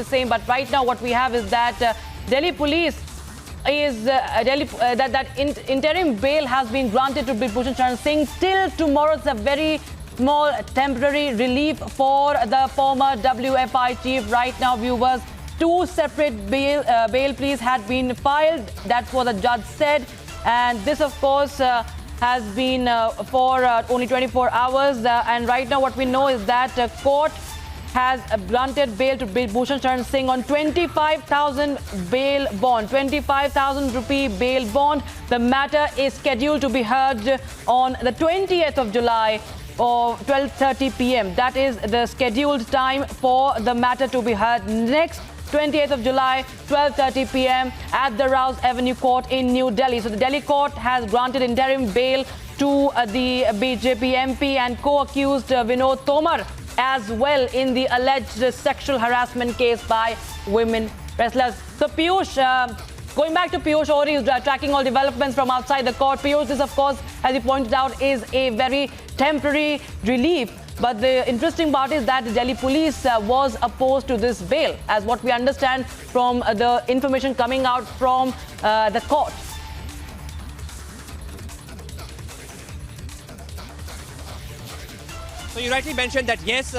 same. But right now what we have is that Delhi police is interim bail has been granted to Brij Bhushan Sharan Singh till tomorrow. It's a very small temporary relief for the former WFI chief. Right now, viewers, two separate bail pleas had been filed. That's what the judge said. And this, of course, has been for only 24 hours. And right now, what we know is that court has granted bail to Brij Bhushan Sharan Singh on 25,000 bail bond, 25,000 rupee bail bond. The matter is scheduled to be heard on the 20th of July or 12:30 p.m. That is the scheduled time for the matter to be heard. Next 20th of July, 12:30 p.m. at the Rouse Avenue Court in New Delhi. So the Delhi court has granted interim bail to the BJP MP and co-accused Vinod Tomar as well in the alleged sexual harassment case by women wrestlers. So Piyush, going back to Piyush Ohri, who's tracking all developments from outside the court. Piyush, this of course, as you pointed out, is a very temporary relief. But the interesting part is that the Delhi police was opposed to this bail, as what we understand from the information coming out from the court. So you rightly mentioned that, yes,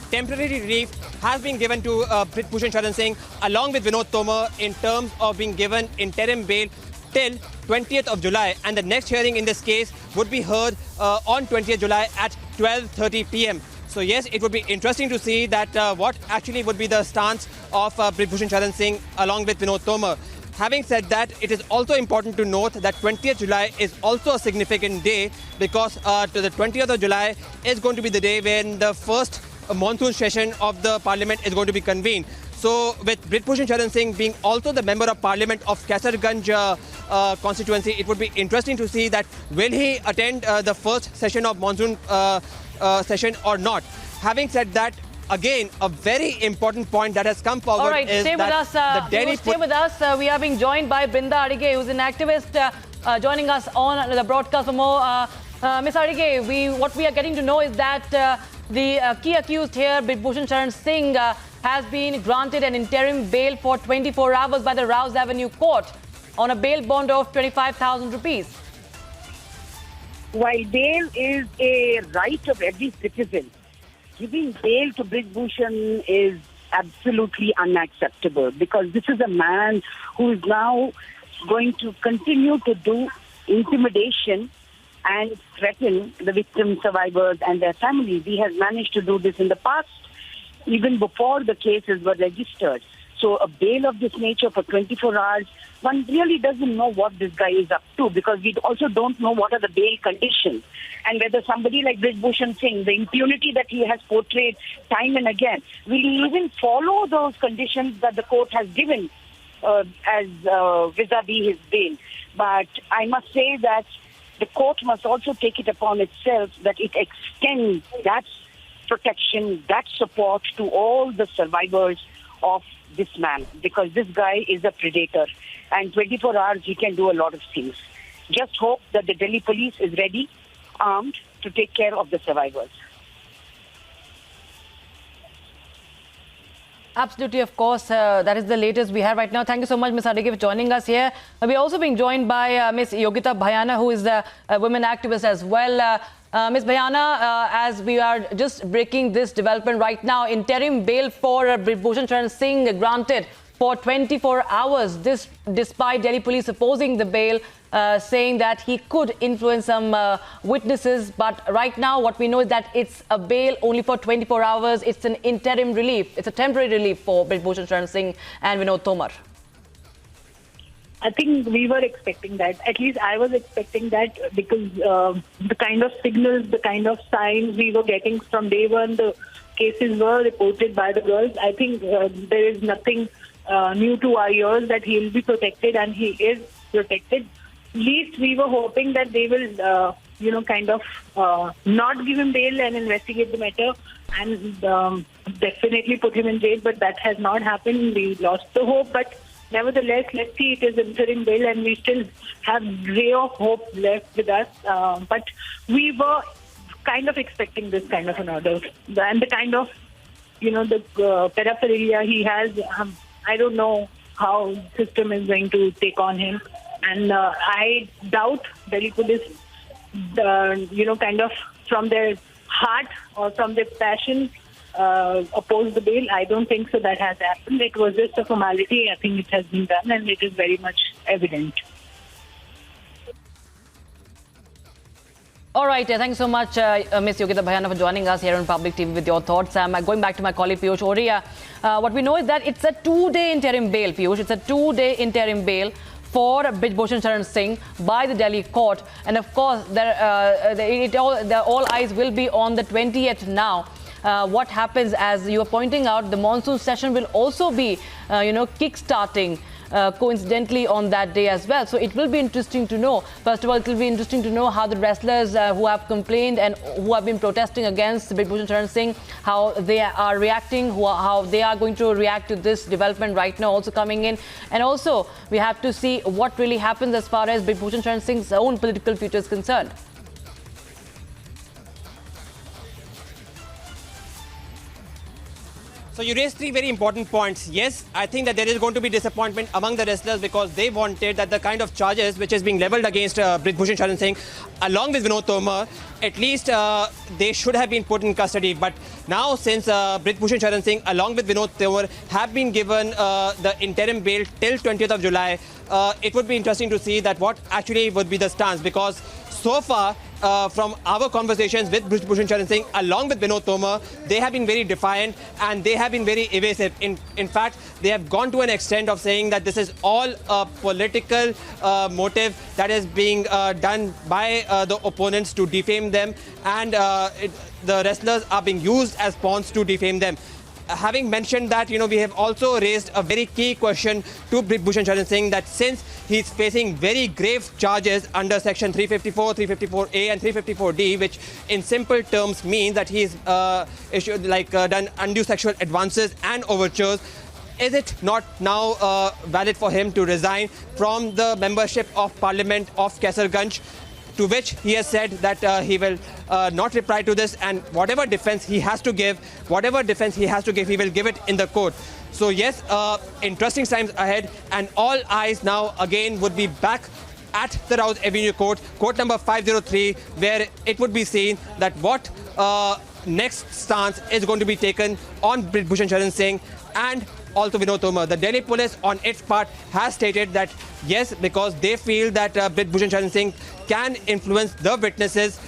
temporary relief has been given to Brij Bhushan Sharan Singh along with Vinod Tomar in terms of being given interim bail till 20th of July. And the next hearing in this case would be heard on 20th July at 12:30 p.m. So yes, it would be interesting to see that what actually would be the stance of Brij Bhushan Sharan Singh along with Vinod Tomar. Having said that, it is also important to note that 20th July is also a significant day because to the 20th of July is going to be the day when the first monsoon session of the parliament is going to be convened. So with Brij Bhushan Sharan Singh being also the member of parliament of Kaisarganj constituency, it would be interesting to see that will he attend the first session of monsoon session or not. Having said that, again, a very important point that has come forward. All right, is stay with us. Stay with us. We are being joined by Brinda Adige, who's an activist, joining us on the broadcast for more. Ms. Adige, what we are getting to know is that the key accused here, Brij Bhushan Sharan Singh, has been granted an interim bail for 24 hours by the Rouse Avenue Court on a bail bond of 25,000 rupees. While bail is a right of every citizen, giving bail to Brij Bhushan is absolutely unacceptable because this is a man who is now going to continue to do intimidation and threaten the victim survivors and their families. He has managed to do this in the past, even before the cases were registered. So a bail of this nature for 24 hours, one really doesn't know what this guy is up to because we also don't know what are the bail conditions and whether somebody like Brij Bhushan Singh, the impunity that he has portrayed time and again, will he even follow those conditions that the court has given as vis-a-vis his bail. But I must say that the court must also take it upon itself that it extends that protection, that support to all the survivors of this man, because this guy is a predator and 24 hours he can do a lot of things. Just hope that the Delhi police is ready, armed, to take care of the survivors. Absolutely, of course. That is the latest we have right now. Thank you so much, Ms. Adige, for joining us here. We're also being joined by Ms. Yogita Bhayana, who is a women activist as well. Ms. Bhayana, as we are just breaking this development right now, interim bail for Brij Bhushan Sharan Singh granted for 24 hours. This despite Delhi police opposing the bail, saying that he could influence some witnesses. But right now, what we know is that it's a bail only for 24 hours. It's an interim relief. It's a temporary relief for Brij Bhushan Sharan Singh and Vinod Tomar. I think we were expecting that. At least I was expecting that because the kind of signals, the kind of signs we were getting from day one, the cases were reported by the girls. I think there is nothing new to our ears that he will be protected, and he is protected. Least we were hoping that they will, not give him bail and investigate the matter and definitely put him in jail. But that has not happened. We lost the hope. But nevertheless, let's see, it is interim bail and we still have ray of hope left with us. But we were kind of expecting this kind of an order and the kind of the paraphernalia he has, I don't know how the system is going to take on him. And I doubt Delhi police, kind of from their heart or from their passion, oppose the bail. I don't think so that has happened. It was just a formality. I think it has been done, and it is very much evident. All right, thank you so much, Ms. Yogita Bhayana, for joining us here on Public TV with your thoughts. Going back to my colleague Piyush Oria, what we know is that it's a 2-day interim bail, Piyush. It's a 2-day interim bail for Brij Bhushan Sharan Singh by the Delhi court. And of course, all eyes will be on the 20th now. What happens, as you are pointing out, the monsoon session will also be, kick-starting coincidentally on that day as well. So it will be interesting to know. First of all, it will be interesting to know how the wrestlers who have complained and who have been protesting against Brij Bhushan Sharan Singh, how they are reacting, how they are going to react to this development right now also coming in. And also, we have to see what really happens as far as Brij Bhushan Sharan Singh's own political future is concerned. So you raised 3 very important points. Yes, I think that there is going to be disappointment among the wrestlers because they wanted that the kind of charges which is being levelled against Brij Bhushan Sharan Singh, along with Vinod Tomar, at least they should have been put in custody. But now, since Brij Bhushan Sharan Singh, along with Vinod Tomar, have been given the interim bail till 20th of July, it would be interesting to see that what actually would be the stance, because so far, from our conversations with Brij Bhushan Sharan Singh, along with Vinod Tomar, they have been very defiant and they have been very evasive. In fact, they have gone to an extent of saying that this is all a political motive that is being done by the opponents to defame them, and the wrestlers are being used as pawns to defame them. Having mentioned that, we have also raised a very key question to Brij Bhushan Sharan Singh, that since he's facing very grave charges under Section 354, 354A and 354D, which in simple terms means that he's done undue sexual advances and overtures, is it not now valid for him to resign from the membership of Parliament of Kaisarganj? To which he has said that he will not reply to this, and whatever defense he has to give, he will give it in the court. So yes, interesting times ahead, and all eyes now again would be back at the Rouse Avenue Court, court number 503, where it would be seen that what next stance is going to be taken on Brij Bhushan Sharan Singh and also Vinod Tomar. The Delhi police on its part has stated that yes, because they feel that Brij Bhushan Sharan Singh can influence the witnesses,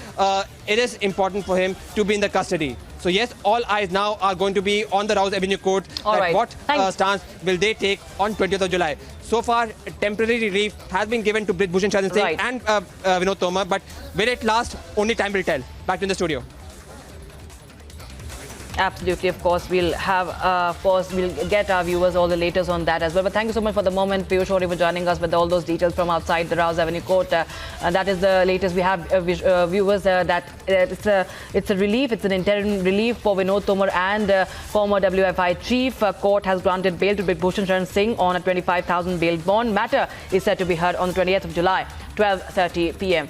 it is important for him to be in the custody. So yes, all eyes now are going to be on the Rouse Avenue Court. What stance will they take on 20th of July? So far, temporary relief has been given to Brij Bhushan Sharan Singh and Vinod Tomar, but will it last? Only time will tell. Back to the studio. Absolutely, of course, we'll get our viewers all the latest on that as well. But thank you so much for the moment, Piyush Oria, for joining us with all those details from outside the Rouse Avenue Court. That is the latest. We have viewers that it's a relief, it's an interim relief for Vinod Tomar and former WFI chief. Court has granted bail to Brij Bhushan Sharan Singh on a 25,000 bail bond. Matter is set to be heard on the 20th of July, 12:30 p.m.